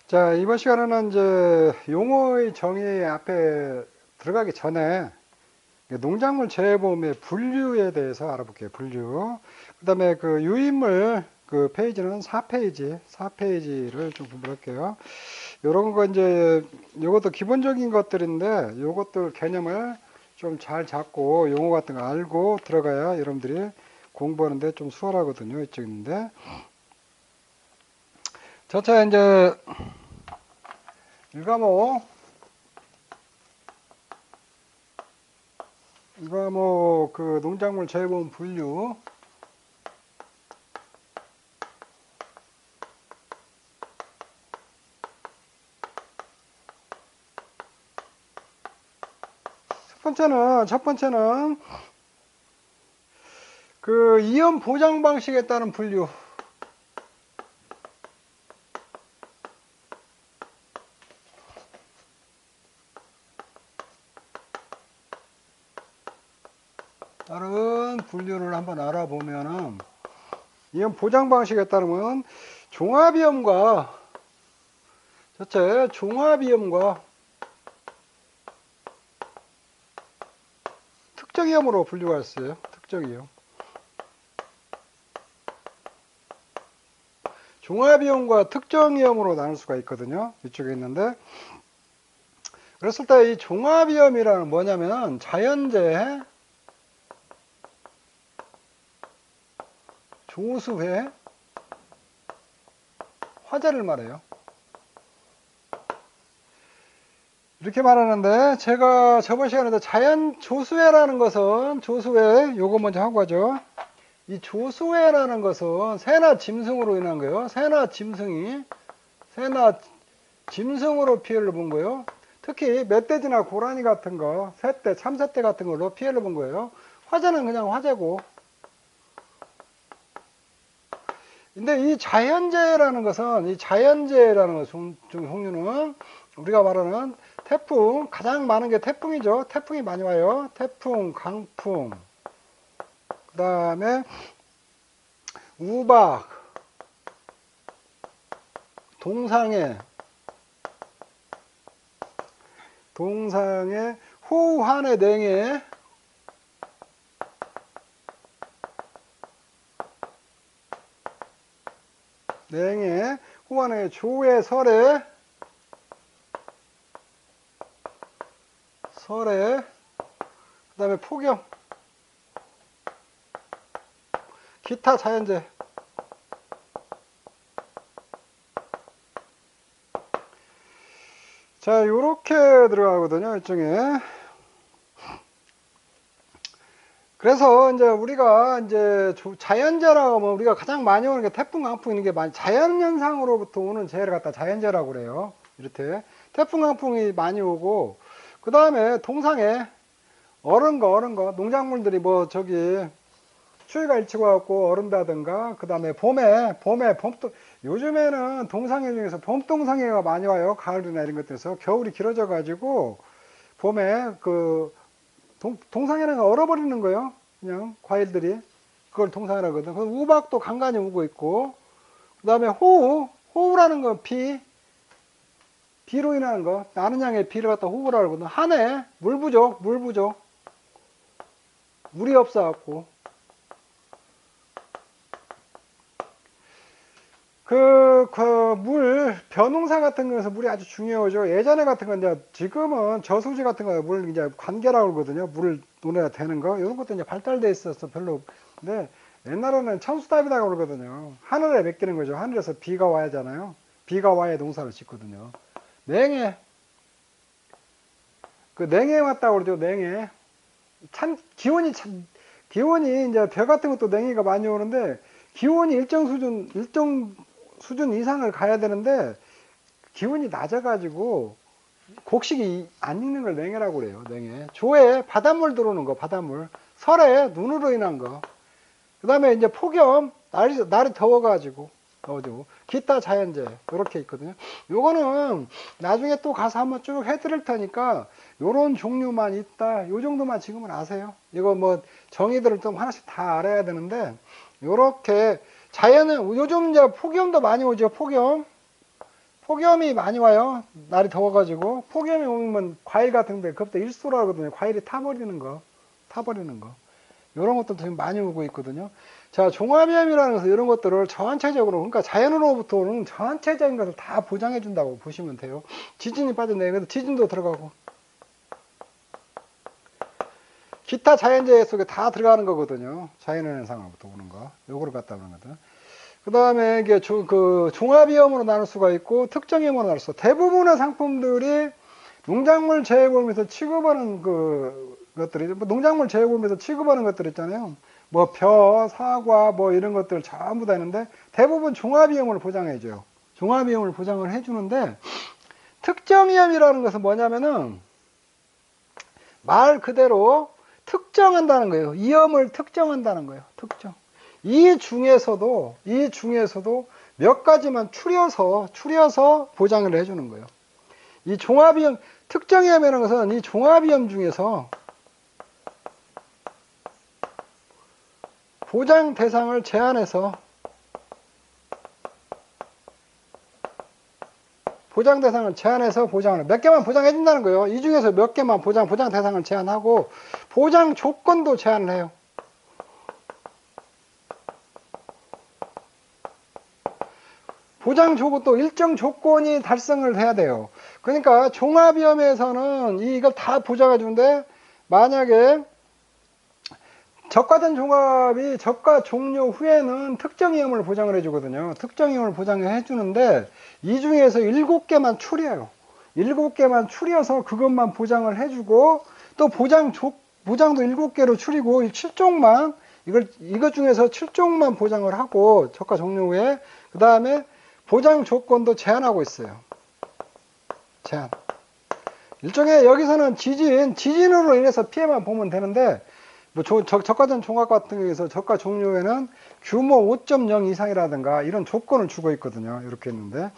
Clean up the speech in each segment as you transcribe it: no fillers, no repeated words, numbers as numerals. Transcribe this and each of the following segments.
자, 이번 시간에는 이제 용어의 정의 앞에 들어가기 전에 농작물 재배보험의 분류에 대해서 알아볼게요. 분류. 그 다음에 그 유인물 그 페이지는 4페이지, 4페이지를 좀 공부할게요. 요런 거 이제 요것도 기본적인 것들인데 요것들 개념을 좀 잘 잡고 용어 같은 거 알고 들어가야 여러분들이 공부하는데 좀 수월하거든요. 이쪽 있는데. 자, 이제 1과목 이거 뭐 그 농작물 재배보험 분류 첫 번째는 그 이연 보장 방식에 따른 분류. 다른 분류를 한번 알아보면은 이연 보장 방식에 따르면 종합이염과 첫째 종합이염과 특정이염으로 분류가 있어요. 특정이염. 종합이염과 특정이염으로 나눌 수가 있거든요. 이쪽에 있는데 그랬을 때 이 종합이염이라는 뭐냐면 자연재해, 조수회, 화재를 말해요. 이렇게 말하는데 제가 저번 시간에 자연 조수회라는 것은 조수회 요거 먼저 하고 가죠. 이 조수회라는 것은 새나 짐승으로 인한 거예요. 새나 짐승으로 피해를 본 거예요. 특히 멧돼지나 고라니 같은 거, 새떼, 참새떼 같은 걸로 피해를 본 거예요. 화재는 그냥 화재고. 근데 이 자연재해라는 것은 종류는 우리가 말하는 태풍, 가장 많은 게 태풍이죠. 태풍이 많이 와요. 태풍, 강풍, 그 다음에 우박, 동상해, 호우, 한해, 냉해, 호우, 한해, 조해, 설해, 그 다음에 폭염, 기타 자연재해. 자, 요렇게 들어가거든요, 일종에. 그래서 이제 우리가 이제 자연재해라고 하면 우리가 가장 많이 오는 게 태풍, 강풍 이런 게 많이 자연현상으로부터 오는 재해를 갖다 자연재해라고 그래요. 이렇게 태풍, 강풍이 많이 오고 그 다음에 동상에 얼은 거 농작물들이 뭐 저기 추위가 일치고 갖고 얼은다든가 그 다음에 봄에 봄동 요즘에는 동상해 중에서 봄동상해가 많이 와요. 가을이나 이런 것들에서 겨울이 길어져 가지고 봄에 그 동상해는 얼어버리는 거예요. 그냥 과일들이 그걸 동상해라거든. 그 우박도 간간히 오고 있고 그 다음에 호우라는 건 비로 인한 거 나는 양의 비를 갖다 호우라고 하거든. 한해 물 부족 물이 없어갖고 벼농사 같은 거에서 물이 아주 중요하죠. 예전에 같은 건 이제 지금은 저수지 같은 거 물 이제 관계라고 그러거든요. 물을 논에다 대는 거. 이런 것도 이제 발달돼 있어서 별로. 근데 옛날에는 천수답이라고 그러거든요. 하늘에 맡기는 거죠. 하늘에서 비가 와야 하잖아요. 비가 와야 농사를 짓거든요. 냉해. 그 냉해 왔다고 그러죠. 냉해. 기온이 이제 벼 같은 것도 냉해가 많이 오는데 기온이 일정 수준 이상을 가야 되는데 기온이 낮아가지고 곡식이 안 익는 걸 냉해라고 그래요. 냉해. 조에 바닷물 들어오는 거, 바닷물. 설에 눈으로 인한 거. 그 다음에 이제 폭염, 날이 더워가지고. 기타 자연재해. 이렇게 있거든요. 요거는 나중에 또 가서 한번 쭉 해드릴 테니까 요런 종류만 있다. 요 정도만 지금은 아세요. 이거 뭐 정의들을 좀 하나씩 다 알아야 되는데 요렇게 자연은 요즘 이제 폭염도 많이 오죠. 폭염 폭염이 많이 와요. 날이 더워가지고. 폭염이 오면 과일 같은 데, 그것도 일소라고 하거든요. 과일이 타버리는 거. 타버리는 거. 이런 것들도 지금 많이 오고 있거든요. 자, 종합위험이라는 것은 이런 것들을 전체적으로, 그러니까 자연으로부터 오는 전체적인 것을 다 보장해 준다고 보시면 돼요. 지진이 빠졌네요. 그래서 지진도 들어가고. 기타 자연재해 속에 다 들어가는 거거든요. 자연현상으로부터 오는 거. 요거를 갖다 보는 거거든. 그 다음에 이게 종합위험으로 나눌 수가 있고, 특정위험으로 나눌 수가 있고, 대부분의 상품들이 농작물 재해보험에서 취급하는 것들이, 뭐 농작물 재해보험에서 취급하는 것들 있잖아요. 뭐 벼, 사과, 뭐 이런 것들 전부 다 있는데, 대부분 종합위험을 보장해줘요. 종합위험을 보장을 해주는데, 특정위험이라는 것은 뭐냐면은, 말 그대로 특정한다는 거예요. 위험을 특정한다는 거예요. 특정. 이 중에서도 몇 가지만 추려서 보장을 해주는 거예요. 이 종합위험, 특정위험이라는 것은 이 종합위험 중에서 보장 대상을 제한해서 보장을 몇 개만 보장해 준다는 거예요. 이 중에서 몇 개만 보장 대상을 제한하고 보장 조건도 제한을 해요. 보장 조건도 일정 조건이 달성을 해야 돼요. 그러니까 종합위험에서는 이걸 다 보장해 주는데 만약에 저가된 종합이 저가 종료 후에는 특정위험을 보장을 해주거든요. 특정위험을 보장해 주는데 이 중에서 7개만 추려요. 7개만 추려서 그것만 보장을 해주고 또 보장도 7개로 추리고 7종만 이것 중에서 7종만 보장을 하고 저가 종료 후에 그 다음에 보장 조건도 제한하고 있어요. 제한. 일종의 여기서는 지진으로 인해서 피해만 보면 되는데 뭐 저가전 종합 같은 경우에서 저가 종료에는 규모 5.0 이상이라든가 이런 조건을 주고 있거든요. 이렇게 있는데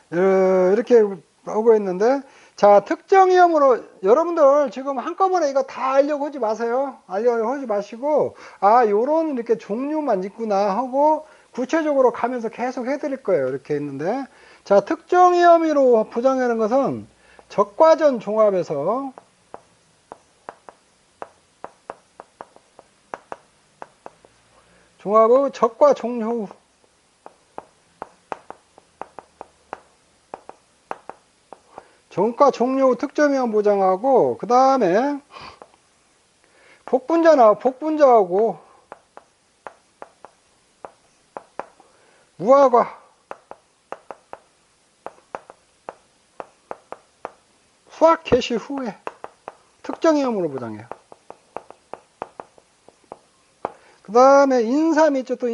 이렇게 오고 있는데 자 특정위험으로 여러분들 지금 한꺼번에 이거 다 알려고 하지 마세요. 알려고 하지 마시고 요런 이렇게 종류만 있구나 하고 구체적으로 가면서 계속 해드릴 거예요. 이렇게 있는데 자 특정위험으로 보장하는 것은 적과전 종합에서 종합의 적과 종료 후 정가 종료 후 특정위험 보장하고 그 다음에 복분자하고 무화과 수확 개시 후에 특정위험으로 보장해요. 그 다음에 인삼이 있죠. 또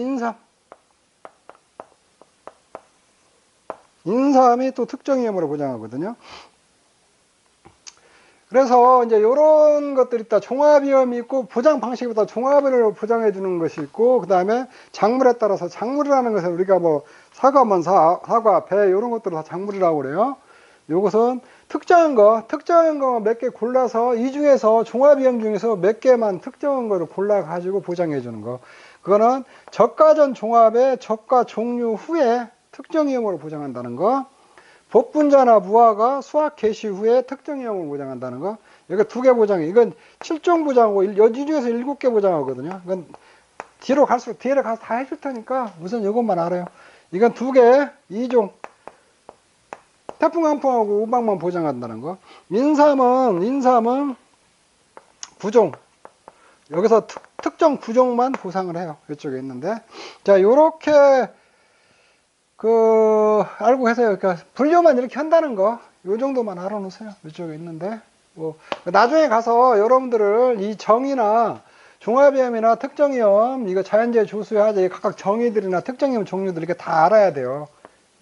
인삼이 또 특정위험으로 보장하거든요. 그래서 이제 이런 것들이 있다. 종합위험이 있고 보장 방식보다 종합을 보장해 주는 것이 있고 그 다음에 작물에 따라서 작물이라는 것은 우리가 뭐 사과면 사과, 배 이런 것들을 다 작물이라고 그래요. 요것은 특정한 거 몇 개 골라서 이 중에서 종합위험 중에서 몇 개만 특정한 거를 골라 가지고 보장해 주는 거. 그거는 저가전 종합의 저가 종료 후에 특정위험으로 보장한다는 거. 복분자나 무화과 수확 개시 후에 특정위험을 보장한다는 거. 여기 2개 보장해. 이건 7종 보장하고 이 중에서 7개 보장하거든요. 이건 뒤로 가서 다 해줄 테니까 우선 이것만 알아요. 이건 2개, 2종. 태풍 강풍하고 우박만 보장한다는 거. 인삼은 9종. 여기서 특정 9종만 보상을 해요. 이쪽에 있는데. 자, 요렇게 알고 계세요. 그러니까 분류만 이렇게 한다는 거. 요 정도만 알아놓으세요. 이쪽에 있는데. 뭐 나중에 가서 여러분들을 이 정의나 종합위험이나 특정위험, 이거 자연재해 조수의 하자, 각각 정의들이나 특정위험 종류들 이렇게 다 알아야 돼요.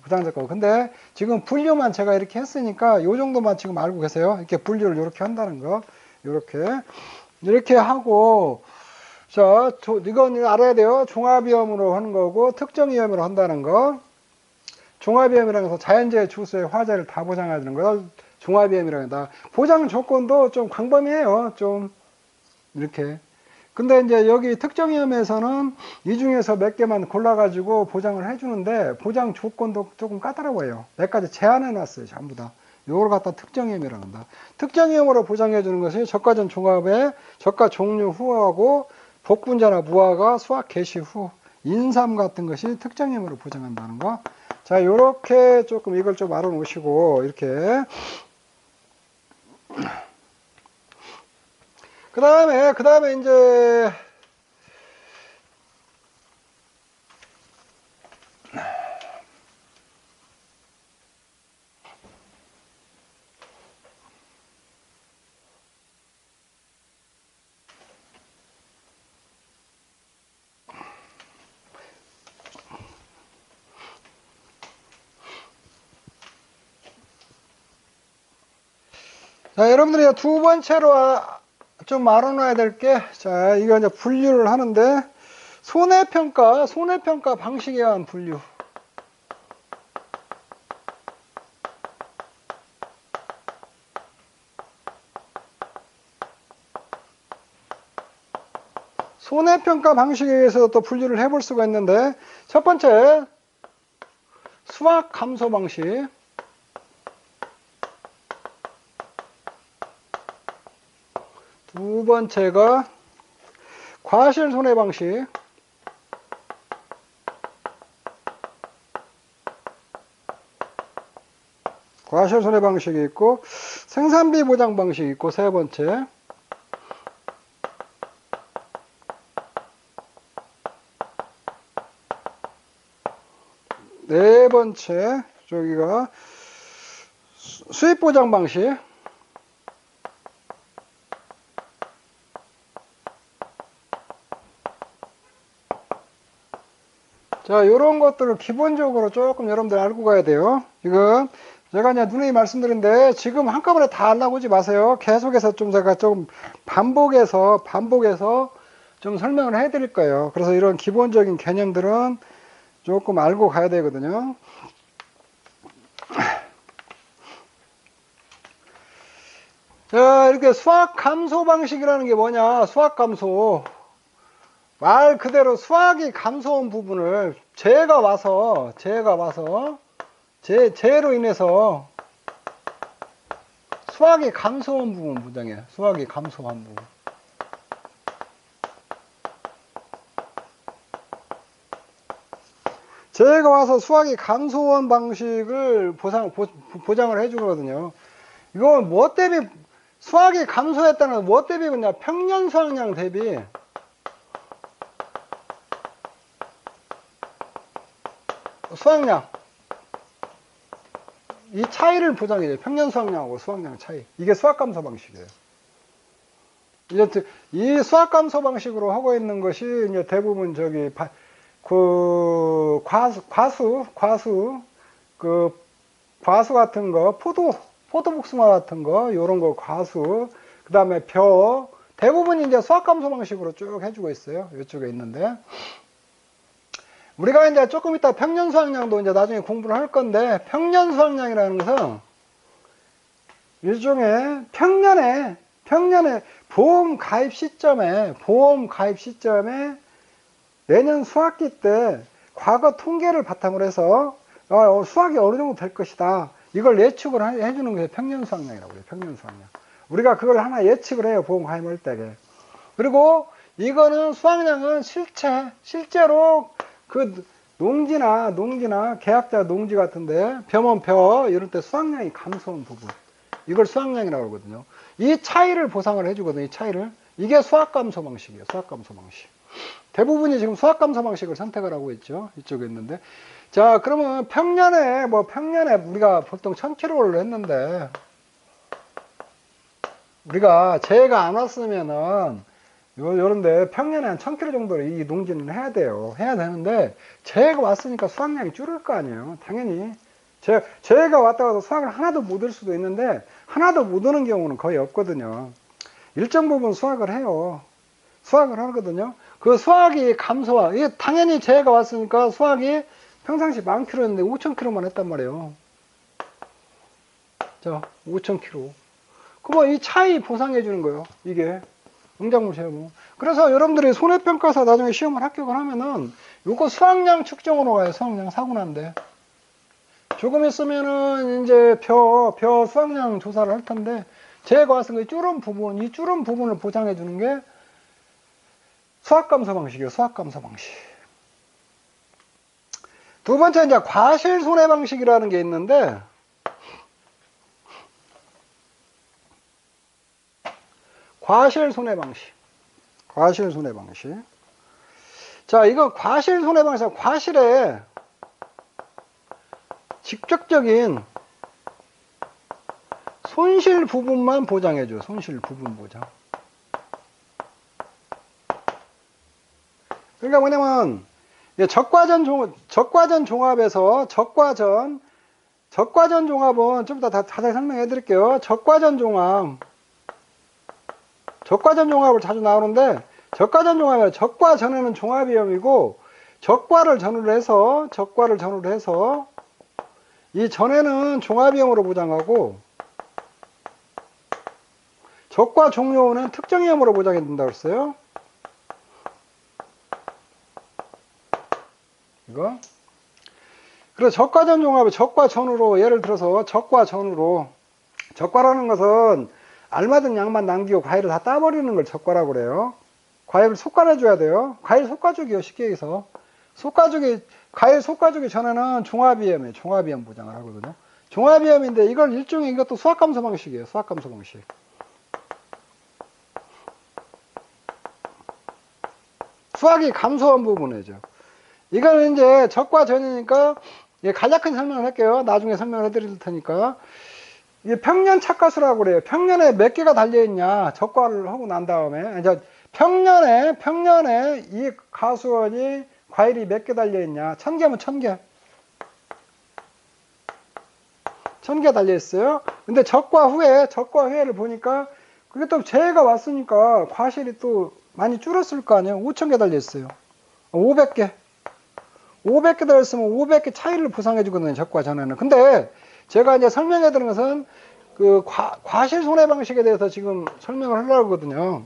부당적거. 근데 지금 분류만 제가 이렇게 했으니까 요 정도만 지금 알고 계세요. 이렇게 분류를 이렇게 한다는 거. 이렇게 하고 자, 이건 알아야 돼요. 종합위험으로 하는 거고 특정위험으로 한다는 거. 종합위험이라는 것은 자연재해 주수의 화재를 다 보장하는 걸 종합위험이라고 한다. 보장 조건도 좀 광범위해요. 좀 이렇게 근데 이제 여기 특정위험에서는 이 중에서 몇 개만 골라가지고 보장을 해주는데 보장 조건도 조금 까다로워요. 몇 가지 제한해놨어요, 전부 다. 요걸 갖다 특정위험이라고 한다. 특정위험으로 보장해주는 것이 저가전 종합의 저가 종료 후하고 복분자나 무화과 수확 개시 후 인삼 같은 것이 특정위험으로 보장한다는 거. 자, 요렇게 조금 이걸 좀 알아놓으시고 이렇게. 그 다음에 이제 자, 여러분들이 두 번째로 좀 알아놔야 될 게, 자, 이거 이제 분류를 하는데, 손해평가 방식에 의한 분류. 손해평가 방식에 의해서 또 분류를 해볼 수가 있는데, 첫 번째, 수확 감소 방식. 두 번째가 과실 손해 방식. 과실 손해 방식이 있고, 생산비 보장 방식이 있고, 세 번째. 네 번째, 저기가 수입 보장 방식. 자, 요런 것들을 기본적으로 조금 여러분들 알고 가야 돼요. 지금 제가 이제 누누이 말씀드린데 지금 한꺼번에 다 하려고 하지 마세요. 계속해서 좀 제가 좀 반복해서 좀 설명을 해 드릴 거예요. 그래서 이런 기본적인 개념들은 조금 알고 가야 되거든요. 자, 이렇게 수확 감소 방식이라는 게 뭐냐? 수확 감소. 말 그대로 수확이 감소한 부분을 재해가 와서 재해로 인해서 수확이 감소한 부분 보장해요. 수확이 감소한 부분. 재해가 와서 수확이 감소한 방식을 보장을 해주거든요. 이건 뭐 대비 수확이 감소했다는 건 뭐 대비 그냥 평년 수확량 대비 수확량 이 차이를 보장해줘요. 평년 수확량하고 수확량 차이. 이게 수확 감소 방식이에요. 이제 이 수확 감소 방식으로 하고 있는 것이 이제 대부분 저기 그 과수 같은 거, 포도 복숭아 같은 거, 요런 거 과수, 그 다음에 벼, 대부분 이제 수확 감소 방식으로 쭉 해주고 있어요. 이쪽에 있는데. 우리가 이제 조금 이따 평년 수확량도 이제 나중에 공부를 할 건데, 평년 수확량이라는 것은 일종의 평년에 보험 가입 시점에 내년 수확기 때 과거 통계를 바탕으로 해서 수확이 어느 정도 될 것이다. 이걸 예측을 해주는 게 평년 수확량이라고 해요. 평년 수확량. 우리가 그걸 하나 예측을 해요. 보험 가입할 때. 그리고 이거는 수확량은 실제로 그 농지나 계약자 농지 같은데 벼면 벼 이럴 때 수확량이 감소한 부분. 이걸 수확량이라고 하거든요. 이 차이를 보상을 해주거든요. 이 차이를. 이게 수확 감소 방식이에요. 수확 감소 방식. 대부분이 지금 수확 감소 방식을 선택을 하고 있죠. 이쪽에 있는데. 자, 그러면 평년에 우리가 보통 1000kg를 했는데, 우리가 재해가 안 왔으면은, 요런데 평년에 한 1000kg 정도를 이 농지는 해야 돼요. 해야 되는데, 재해가 왔으니까 수확량이 줄을 거 아니에요. 당연히. 재해가 왔다가 수확을 하나도 못 얻을 수도 있는데, 하나도 못 얻는 경우는 거의 없거든요. 일정 부분 수확을 해요. 수확을 하거든요. 그 수확이 이게 당연히 재해가 왔으니까 수확이 평상시 10,000kg였는데 5,000kg만 했단 말이에요. 자, 5,000kg. 그러면 이 차이 보상해 주는 거예요. 이게 응작물 제외. 그래서 여러분들이 손해평가사 나중에 시험을 합격을 하면은 요거 수확량 측정으로 가요. 수확량 사고난데. 조금 있으면은 이제 벼 수확량 조사를 할 텐데 제가 봤을 때 줄은 부분, 이 줄은 부분을 보장해 주는 게 수확감소 방식이에요. 수확감소 방식. 두 번째 이제 과실 손해 방식이라는 게 있는데 과실 손해 방식. 과실 손해 방식. 자, 이거 과실 손해 방식. 과실에 직접적인 손실 부분만 보장해줘. 손실 부분 보장. 그러니까 뭐냐면 적과전 종합에서 적과전 종합은 좀 더 자세히 설명해 드릴게요. 적과전 종합을 자주 나오는데 적과전 종합은 적과 전에는 종합위험이고 적과를 전후로 해서 이 전에는 종합위험으로 보장하고 적과 종료 후는 특정위험으로 보장해 준다고 했어요. 이거. 그래서 적과전 종합이 적과 전후로 예를 들어서 적과 전후로 적과라는 것은 알맞은 양만 남기고 과일을 다 따버리는 걸 적과라고 그래요. 과일을 속과해 줘야 돼요. 과일 속과주기요. 쉽게 얘기해서 과일 속과주기 전에는 종합위험이에요. 종합위험 보장을 하거든요. 종합위험인데 이걸 일종의 이것도 수학감소 방식이에요. 수학감소 방식. 수학이 감소한 부분이죠. 이거는 이제 적과 전이니까 간략한 설명을 할게요. 나중에 설명을 해드릴 테니까. 이게 평년 착가수라고 그래요. 평년에 몇 개가 달려있냐. 적과를 하고 난 다음에. 이제 평년에 이 가수원이 과일이 몇 개 달려있냐. 1000개면 1000개. 1000개 달려있어요. 근데 적과 후에를 보니까 그게 또 재해가 왔으니까 과실이 또 많이 줄었을 거 아니에요. 5000개 달려있어요. 500개. 500개 달렸으면 500개 차이를 보상해 주거든요. 적과 전에는. 근데 제가 이제 설명해 드린 것은 그 과실 손해 방식에 대해서 지금 설명을 하려고 하거든요.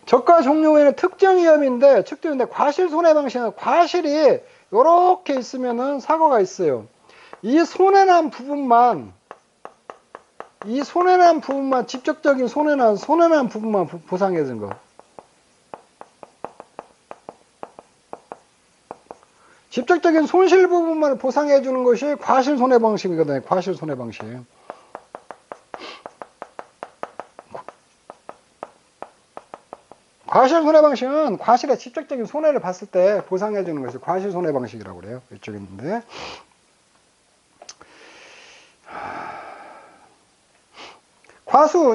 적과 종료 후에는 특정 위험인데 과실 손해 방식은 과실이 이렇게 있으면은 사고가 있어요. 이 손해난 부분만 직접적인 손해난 부분만 보상해 준 거. 직접적인 손실 부분만 보상해 주는 것이 과실 손해 방식이거든요. 과실 손해 방식. 과실 손해 방식은 과실의 직접적인 손해를 봤을 때 보상해 주는 것이 과실 손해 방식이라고 그래요. 이쪽에 있는데.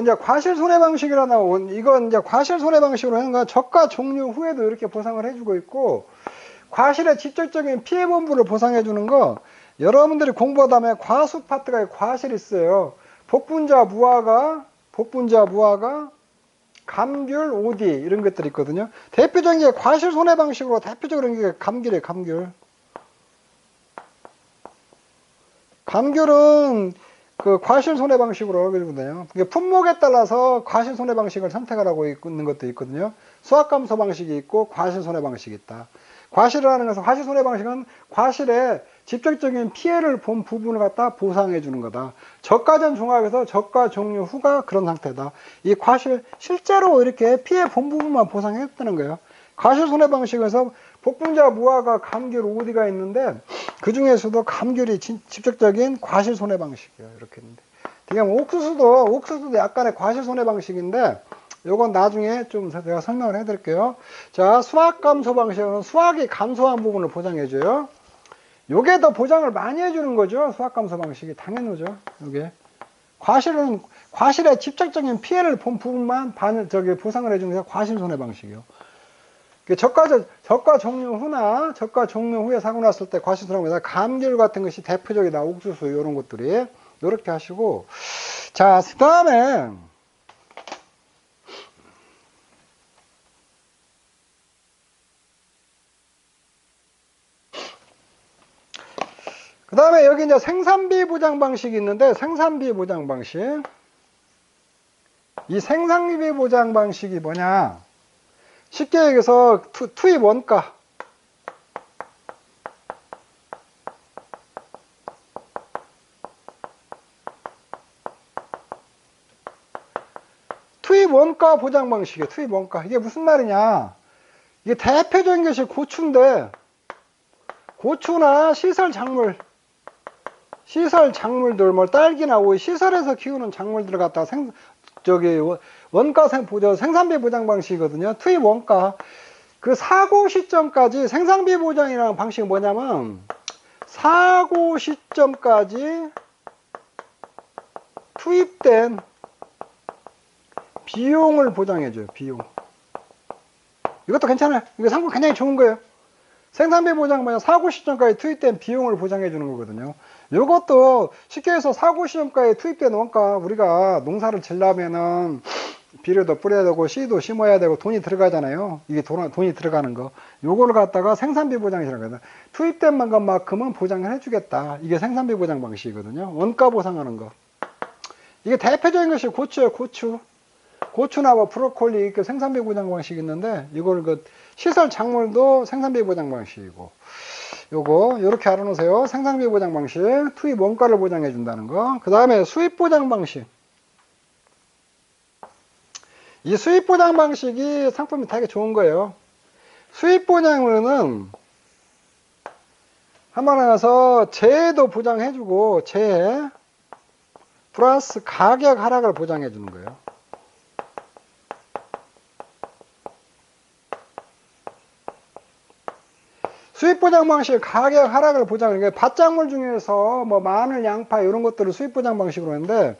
이제 과실 손해 방식이라 나온 이건 이제 과실 손해 방식으로 하는 건 적과 종료 후에도 이렇게 보상을 해주고 있고 과실의 직접적인 피해 본부를 보상해 주는 거 여러분들이 공부하다면 과수 파트가 과실이 있어요. 복분자 무화과 감귤, 오디 이런 것들이 있거든요. 대표적인 게 과실 손해 방식으로 대표적으로 게 감귤이에요. 감귤은 그 과실 손해 방식으로 하거든요. 품목에 따라서 과실 손해 방식을 선택하라고 있는 것도 있거든요. 수학감소 방식이 있고 과실 손해 방식이 있다. 과실이라는 것은 과실 손해 방식은 과실에 직접적인 피해를 본 부분을 갖다 보상해 주는 거다. 적과전 종합에서 적과 종료 후가 그런 상태다. 이 과실 실제로 이렇게 피해 본 부분만 보상했다는 거예요. 과실 손해 방식에서 복분자 무화과 감귤 오디가 있는데 그 중에서도 감귤이 직접적인 과실 손해 방식이에요. 이렇게 있는데. 옥수수도 약간의 과실 손해 방식인데 요건 나중에 좀 제가 설명을 해드릴게요. 자, 수확 감소 방식은 수확이 감소한 부분을 보장해줘요. 요게 더 보장을 많이 해주는 거죠. 수확 감소 방식이 당연하죠. 요게 과실의 직접적인 피해를 본 부분만 보상을 해주는 게 과실 손해 방식이요. 적과 종료 후에 사고 났을 때 과실 손해 방식, 감귤 같은 것이 대표적이다. 옥수수 이런 것들이 이렇게 하시고, 자, 그 다음에 여기 이제 생산비 보장 방식이 있는데, 생산비 보장 방식. 이 생산비 보장 방식이 뭐냐? 쉽게 얘기해서 투입 원가. 투입 원가 보장 방식이에요. 투입 원가. 이게 무슨 말이냐? 이게 대표적인 것이 고추인데, 고추나 시설 작물들, 뭐 딸기나 오이, 시설에서 키우는 작물들을 갖다가 생산비 보장 방식이거든요. 투입 원가. 그 사고 시점까지 생산비 보장이라는 방식이 뭐냐면, 사고 시점까지 투입된 비용을 보장해줘요. 비용. 이것도 괜찮아요. 이거 상품 굉장히 좋은 거예요. 생산비 보장 뭐냐? 사고 시점까지 투입된 비용을 보장해 주는 거거든요. 이것도 쉽게 해서 사고 시점까지 투입된 원가, 우리가 농사를 지려면은 비료도 뿌려야 되고 씨도 심어야 되고 돈이 들어가잖아요. 이게 돈이 들어가는 거. 요거를 갖다가 생산비 보장이라고 해요. 투입된 것만큼은 보장을 해주겠다. 이게 생산비 보장 방식이거든요. 원가 보상하는 거. 이게 대표적인 것이 고추예요. 고추나 뭐 브로콜리 이렇게 생산비 보장 방식이 있는데, 이걸 시설 작물도 생산비 보장 방식이고, 요렇게 알아놓으세요. 생산비 보장 방식, 투입 원가를 보장해 준다는 거. 그 다음에 수입 보장 방식. 이 수입 보장 방식이 상품이 되게 좋은 거예요. 수입 보장으로는 한번 나가서 재해도 보장해 주고, 재해 플러스 가격 하락을 보장해 주는 거예요. 수입 보장 방식 가격 하락을 보장하는 게, 밭작물 중에서 뭐 마늘, 양파 이런 것들을 수입 보장 방식으로 하는데,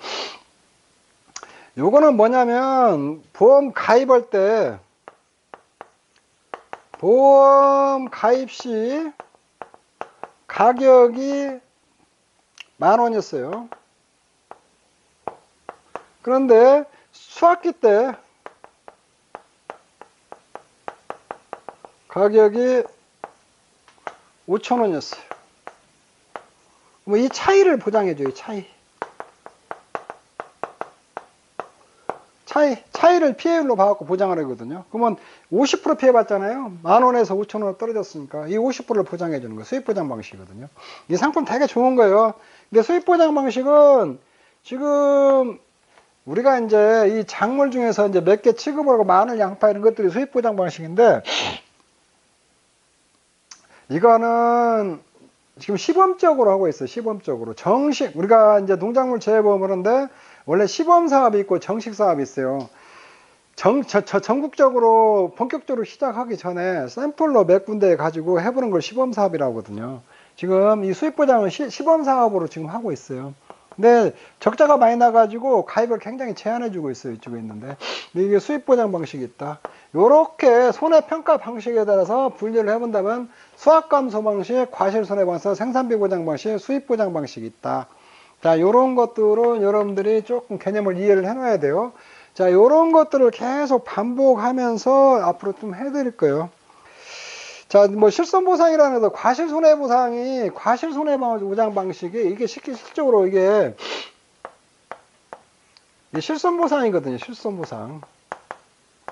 요거는 뭐냐면 보험 가입할 때, 보험 가입 시 가격이 10,000원이었어요. 그런데 수확기 때 가격이 5,000원이었어요. 뭐 이 차이를 보장해줘요. 차이를 피해율로 봐갖고 보장을 하거든요. 그러면 50% 피해봤잖아요. 10,000원에서 5,000원 떨어졌으니까 이 50%를 보장해주는 거 수입보장 방식이거든요. 이 상품 되게 좋은 거예요. 근데 수입보장 방식은 지금 우리가 이제 이 작물 중에서 이제 몇 개 취급을 하고 마늘, 양파 이런 것들이 수입보장 방식인데, 이거는 지금 시범적으로 하고 있어요. 시범적으로. 정식, 우리가 이제 농작물 재해보험을 하는데, 원래 시범 사업이 있고 정식 사업이 있어요. 전국적으로 본격적으로 시작하기 전에 샘플로 몇 군데 가지고 해보는 걸 시범 사업이라고 하거든요. 지금 이 수입 보장은 시범 사업으로 지금 하고 있어요. 근데 적자가 많이 나가지고 가입을 굉장히 제한해주고 있어요. 이쪽에 있는데. 근데 이게 수입 보장 방식이 있다. 요렇게 손해평가 방식에 따라서 분류를 해본다면 수확감소 방식, 과실손해 방식, 생산비 보장 방식, 수입 보장 방식이 있다. 자, 요런 것들은 여러분들이 조금 개념을 이해를 해놔야 돼요. 자, 요런 것들을 계속 반복하면서 앞으로 좀 해드릴 거예요. 자, 뭐 실손보상이라는 것도 과실손해보상이, 과실손해보장 방식이 이게 실질적으로 이게 실손보상이거든요. 실손보상.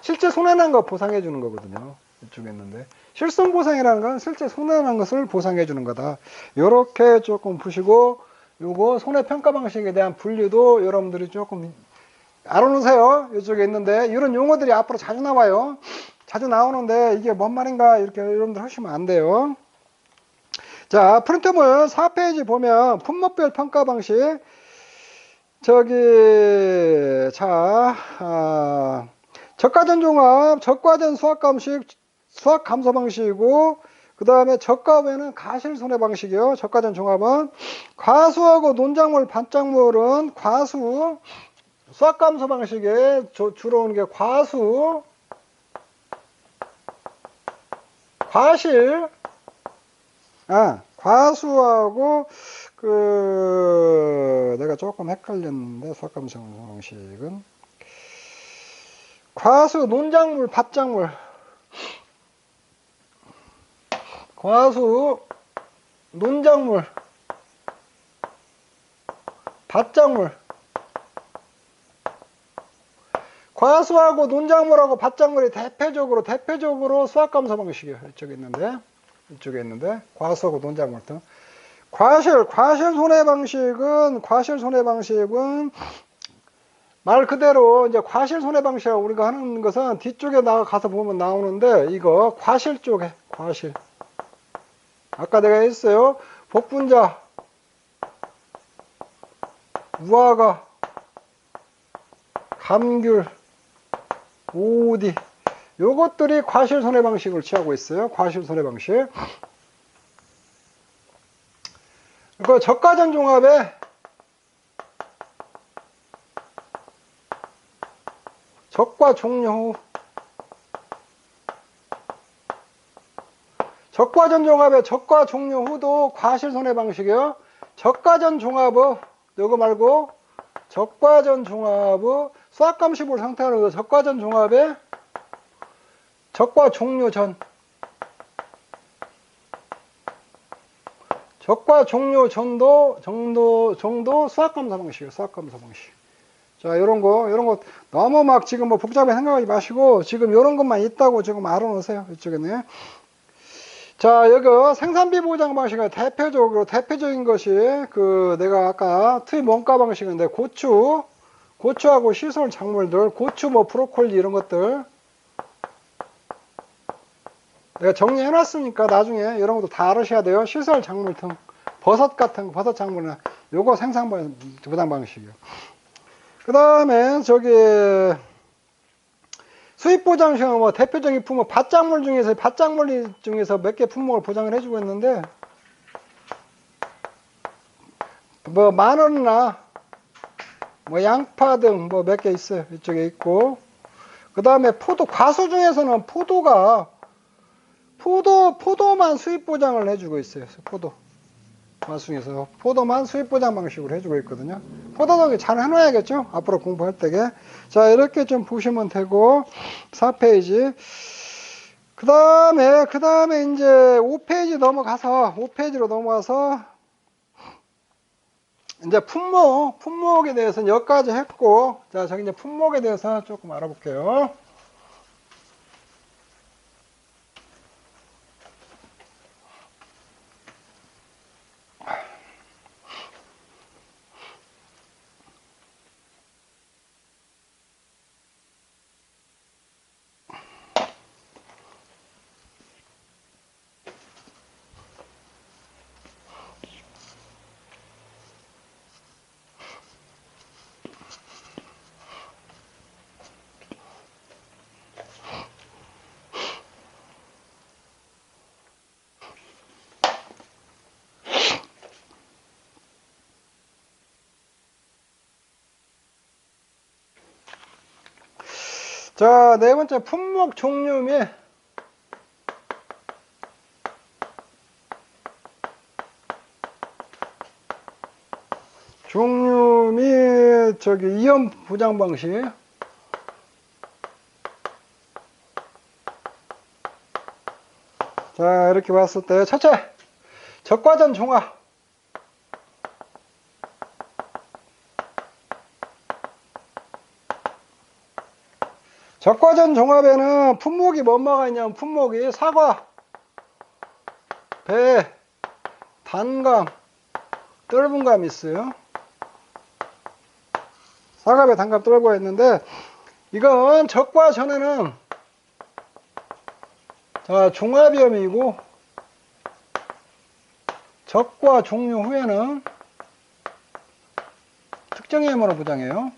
실제 손해난 거 보상해 주는 거거든요. 이쪽에 있는데. 실손보상이라는 건 실제 손해난 것을 보상해 주는 거다. 요렇게 조금 보시고, 요거 손해평가 방식에 대한 분류도 여러분들이 조금 알아놓으세요. 이쪽에 있는데, 이런 용어들이 앞으로 자주 나와요. 자주 나오는데 이게 뭔 말인가 이렇게 여러분들 하시면 안 돼요. 자, 프린트물 4페이지 보면 품목별 평가 방식. 저가전 종합, 저가전 수확 감소 방식이고, 그 다음에 저가 외에는 가실손해 방식이요. 저가전 종합은 과수하고 논작물, 밭작물은 과수, 수확 감소 방식에 주로 오는 게 과수, 과수하고 내가 조금 헷갈렸는데 수확 감소 방식은 과수, 논작물, 밭작물, 과수, 논작물, 밭작물. 과수하고 논작물하고 밭작물이 대표적으로 수학감사 방식이에요. 이쪽에 있는데 과수하고 논작물 등. 과실 손해 방식은 말 그대로 이제 과실 손해 방식이라고 우리가 하는 것은 뒤쪽에 가서 보면 나오는데, 이거 과실 쪽에 과실. 아까 내가 했어요. 복분자, 무화과, 감귤, 오디, 요것들이 과실 손해 방식을 취하고 있어요. 과실 손해 방식. 그 적과전 종합에 적과 종료 후, 적과전 종합의 적과 종료 후도 과실 손해 방식이에요. 적과전 종합의, 요거 말고 적과전 종합의 수학감식으로 상태하는 거, 적과전 종합의 적과 종료 전, 적과 종료 정도 수학감사 방식이에요. 수학감사 방식. 자, 이런 거 너무 막 지금 뭐 복잡하게 생각하지 마시고 지금 이런 것만 있다고 지금 알아놓으세요. 이쪽에는. 자, 여기 생산비 보장 방식은 대표적인 것이 그 내가 아까 투입 원가 방식인데, 고추하고 시설 작물들, 고추 뭐 브로콜리 이런 것들 내가 정리해 놨으니까 나중에 이런 것도 다 알으셔야 돼요. 시설 작물 등 버섯 작물은 요거 생산 보장 방식이요. 그 다음에 저기 수입 보장 시험은 뭐 대표적인 품목 밭작물 중에서 몇 개 품목을 보장을 해주고 있는데, 뭐 마늘이나 뭐 양파 등 뭐 몇 개 있어요. 이쪽에 있고, 그 다음에 과수 중에서는 포도만 수입 보장을 해주고 있어요. 포도만 수입 보장 방식으로 해주고 있거든요. 포도도 잘 해놔야겠죠? 앞으로 공부할 때게. 자, 이렇게 좀 보시면 되고, 4페이지. 그 다음에 이제 5페이지로 넘어가서, 이제 품목에 대해서는 여기까지 했고, 자, 저기 이제 품목에 대해서 조금 알아볼게요. 자, 네 번째 품목 종류 및 이연 보장 방식. 자, 이렇게 봤을 때 첫째, 적과전 종합. 적과전 종합에는 품목이 뭐가 있냐면, 품목이 사과, 배, 단감, 떫은감이 있어요. 사과, 배, 단감, 떫은감이 있는데, 이건 적과전에는 자, 종합염이고, 적과 종료 후에는 특정염으로 보장해요.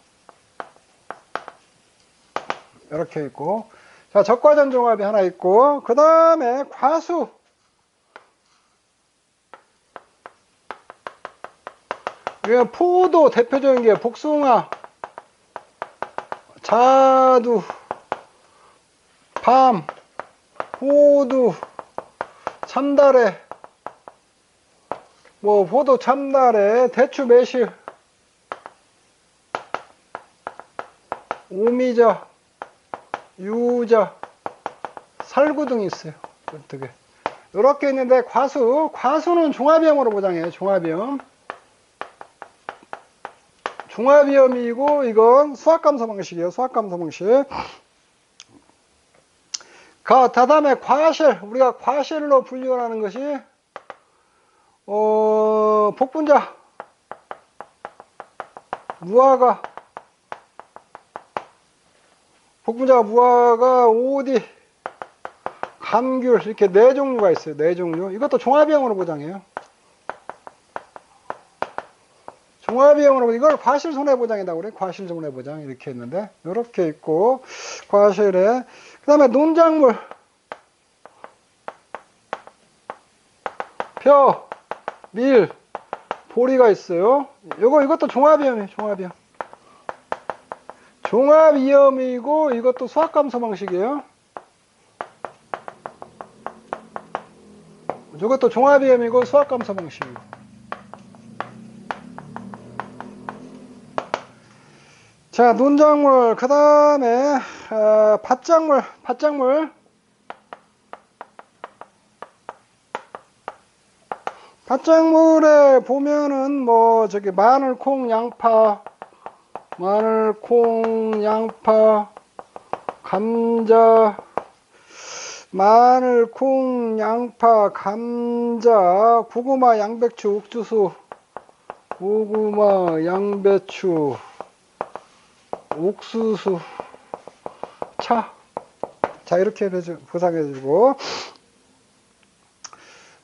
이렇게 있고, 자, 적과전 종합이 하나 있고, 그 다음에 과수. 포도 대표적인 게 복숭아, 자두, 밤, 호두, 참다래, 뭐 포도 참다래, 대추 매실, 오미자, 유자, 살구 등이 있어요. 어떻게 이렇게 있는데, 과수는 종합염으로 보장해요. 종합염. 종합위험이고 이건 수학감소 방식이에요. 수학감소 방식. 다음에 과실. 우리가 과실로 분류하는 것이 복분자, 무화과, 복분자, 무화과, 오디, 감귤 이렇게 네 종류가 있어요. 네 종류. 이것도 종합위험으로 보장해요. 종합위험으로 이걸 과실 손해보장이라고 그래. 과실 손해보장 이렇게 했는데 이렇게 있고 과실에 그 다음에 농작물 벼, 밀, 보리가 있어요. 이것도 종합위험이에요. 종합위험. 종합위험이고 이것도 수학감소 방식이에요. 이것도 종합위험이고 수학감소 방식이고. 자, 논작물, 그 다음에, 밭작물. 밭작물에 보면은, 마늘, 콩, 양파, 감자, 마늘, 콩, 양파, 감자, 고구마, 양배추, 옥수수, 고구마, 양배추, 옥수수, 차. 자, 이렇게 보상해주고.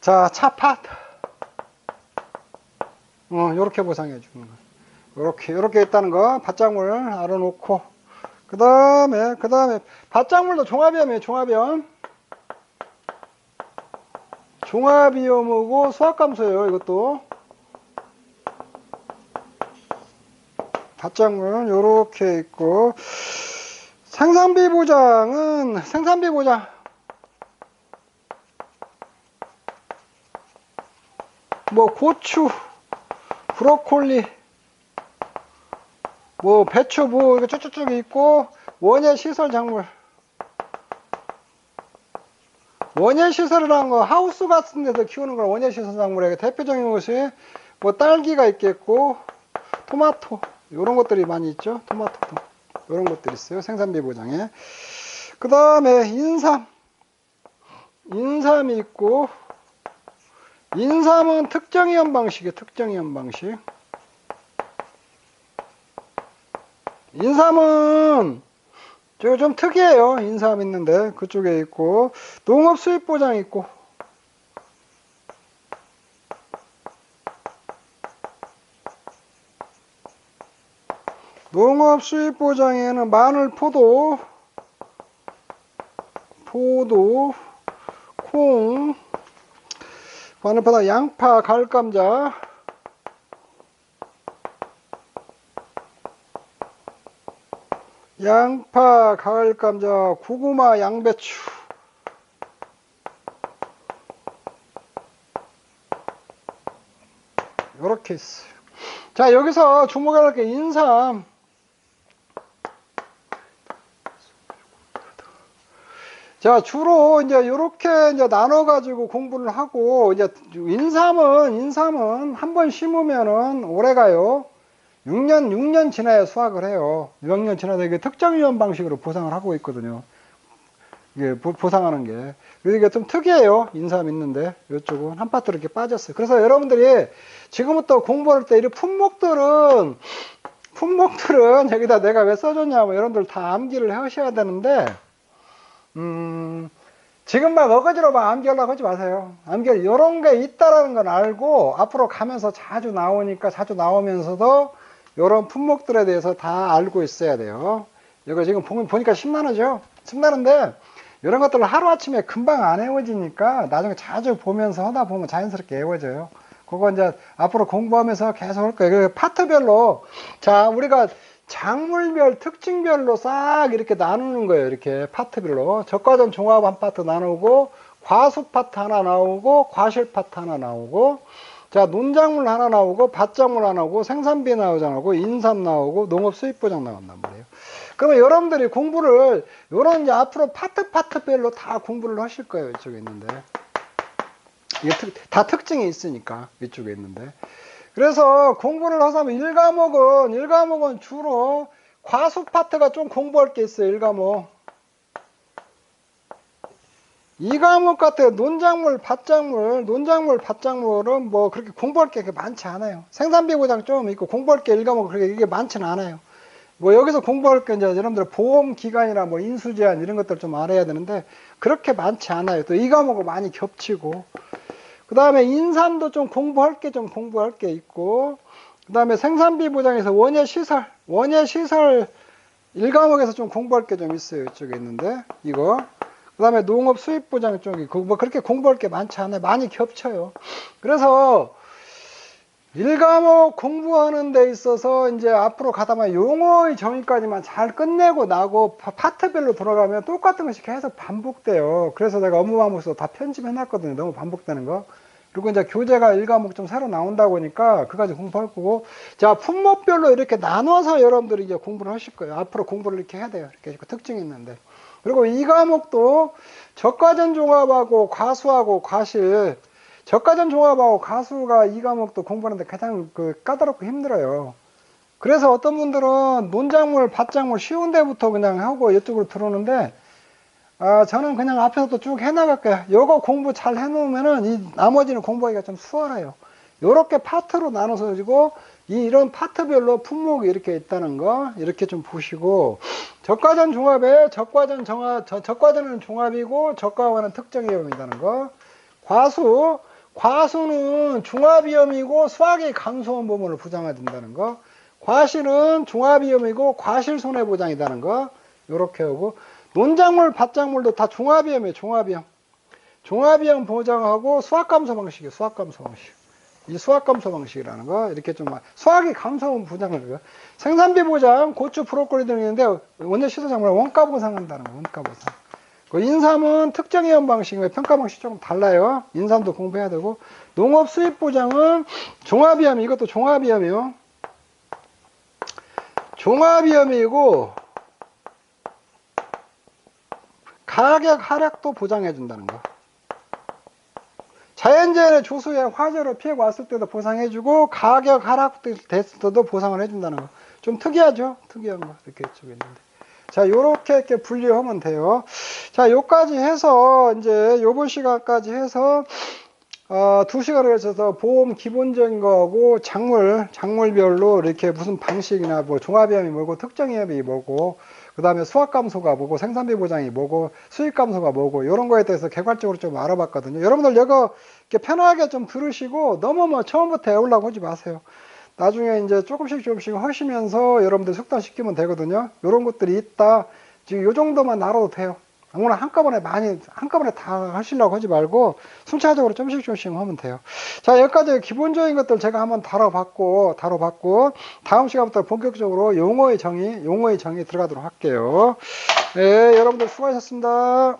자, 차팥. 요렇게 보상해주는 거. 요렇게 있다는 거. 밭작물 알아놓고. 그 다음에, 밭작물도 종합위험이에요, 종합위험. 종합위험이고 수학감소예요, 이것도. 밭작물은 요렇게 있고, 생산비 보장 고추, 브로콜리, 배추 이거 쭉쭉쭉 있고, 원예시설 작물. 원예시설이라는 거 하우스 같은 데서 키우는 걸 원예시설 작물에 대표적인 것이 딸기가 있겠고, 토마토 이런 것들이 많이 있죠. 토마토도 이런 것들이 있어요. 생산비 보장에. 그 다음에 인삼이 있고, 인삼은 특정위험 방식이에요. 특정위험 방식. 인삼은 좀 특이해요. 인삼 있는데 그쪽에 있고, 농업 수입 보장 있고, 농업 수입 보장에는 마늘, 포도, 콩, 마늘파다, 양파, 가을 감자, 고구마, 양배추. 요렇게 있어요. 자, 여기서 주목할 게 인삼. 자, 주로 이제 요렇게 이제 나눠가지고 공부를 하고, 이제 인삼은 한 번 심으면은 오래 가요. 6년 지나야 수확을 해요. 6년 지나서 이게 특정위험 방식으로 보상을 하고 있거든요. 이게 보상하는 게. 그래서 이게 좀 특이해요. 인삼 있는데, 이쪽은 한 파트로 이렇게 빠졌어요. 그래서 여러분들이 지금부터 공부할 때 이 품목들은 여기다 내가 왜 써줬냐면 여러분들 다 암기를 하셔야 되는데, 지금 막 어거지로 막 암기하려고 하지 마세요. 요런 게 있다라는 건 알고, 앞으로 가면서 자주 나오면서도 요런 품목들에 대해서 다 알고 있어야 돼요. 이거 지금 보니까 신나죠? 신나는데, 이런 것들을 하루아침에 금방 안 외워지니까 나중에 자주 보면서 하다 보면 자연스럽게 외워져요. 그거 이제 앞으로 공부하면서 계속 할 거예요. 파트별로, 자, 우리가 작물별, 특징별로 싹 이렇게 나누는 거예요. 이렇게 파트별로. 적과점 종합 한 파트 나누고, 과수 파트 하나 나오고, 과실 파트 하나 나오고, 자, 논작물 하나 나오고, 밭작물 하나 나오고, 생산비 나오잖아요. 인삼 나오고, 농업 수입 보장 나온단 말이에요. 그러면 여러분들이 공부를, 요런 이제 앞으로 파트별로 다 공부를 하실 거예요. 이쪽에 있는데. 이게 다 특징이 있으니까, 이쪽에 있는데. 그래서 공부를 하자면 1과목은 주로 과수 파트가 좀 공부할 게 있어요. 1과목. 2과목 같아요. 논작물, 밭작물은 뭐 그렇게 공부할 게 많지 않아요. 생산비 보장 좀 있고 공부할 게 1과목 그렇게 이게 많지는 않아요. 뭐 여기서 공부할 게 이제 여러분들 보험 기간이나 뭐 인수 제한 이런 것들 좀 알아야 되는데 그렇게 많지 않아요. 또 2과목은 많이 겹치고. 그 다음에 인삼도 좀 공부할 게 있고, 그 다음에 생산비 보장에서 원예 시설 1과목에서 좀 공부할 게 좀 있어요. 이쪽에 있는데, 이거. 그 다음에 농업 수입 보장 쪽이, 뭐 그렇게 공부할 게 많지 않아요. 많이 겹쳐요. 그래서 1과목 공부하는 데 있어서 이제 앞으로 가다 보면 용어의 정의까지만 잘 끝내고 나고 파트별로 들어가면 똑같은 것이 계속 반복돼요. 그래서 내가 업무방법서 다 편집해 놨거든요. 너무 반복되는 거. 그리고 이제 교재가 1과목 좀 새로 나온다고 하니까 그까지 공부할 거고. 자, 품목별로 이렇게 나눠서 여러분들이 이제 공부를 하실 거예요. 앞으로 공부를 이렇게 해야 돼요. 이렇게 특징이 있는데. 그리고 2과목도 적과전 종합하고 과수하고 과실, 적과전 종합하고 가수가 2과목도 공부하는데 가장 까다롭고 힘들어요. 그래서 어떤 분들은 논작물, 밭작물 쉬운 데부터 그냥 하고 이쪽으로 들어오는데, 저는 그냥 앞에서도 쭉 해나갈게요. 요거 공부 잘 해놓으면은 이 나머지는 공부하기가 좀 수월해요. 요렇게 파트로 나눠서 가지고 이런 파트별로 품목이 이렇게 있다는 거 이렇게 좀 보시고, 적과전 종합에 적과전은 종합이고 적과와는 특정 위험이라는 거. 과수는 종합위험이고 수학의 감소원 부분을 보장해야 된다는 거. 과실은 종합위험이고 과실 손해보장이라는 거. 요렇게 하고, 논작물, 밭작물도 다 종합위험이에요. 종합위험 보장하고 수학감소 방식이에요. 이 수학감소 방식이라는 거. 이렇게 좀 수학의 감소원 보장을 해요. 생산비 보장, 고추, 브로콜리 등이 있는데 원재 시소작물 원가 보상한다는 거. 원가 보상. 인삼은 특정위험 방식이고 평가 방식이 조금 달라요. 인삼도 공부해야 되고. 농업 수입 보장은 종합위험, 이것도 종합위험이요. 종합위험이고 가격 하락도 보장해 준다는 거. 자연재해의 조수의 화재로 피해가 왔을 때도 보상해주고 가격 하락됐을 때도 보상을 해준다는 거. 좀 특이하죠? 특이한 거 이렇게 쪽에 있는데. 자, 요렇게 이렇게 분류하면 돼요. 자, 요까지 해서 이제 요번 시간까지 해서 2시간을 걸쳐서 보험 기본적인 거하고 작물별로 이렇게 무슨 방식이나 뭐 종합위험이 뭐고 특정위험이 뭐고 그 다음에 수학감소가 뭐고 생산비 보장이 뭐고 수익감소가 뭐고 이런 거에 대해서 개괄적으로 좀 알아봤거든요. 여러분들 이거 이렇게 편하게 좀 들으시고 너무 뭐 처음부터 외우려고 하지 마세요. 나중에 이제 조금씩 하시면서 여러분들 숙달시키면 되거든요. 이런 것들이 있다. 지금 요 정도만 알아도 돼요. 아무나 한꺼번에 다 하시려고 하지 말고 순차적으로 조금씩 하면 돼요. 자, 여기까지 기본적인 것들 제가 한번 다뤄봤고 다음 시간부터 본격적으로 용어의 정의 들어가도록 할게요. 네, 여러분들 수고하셨습니다.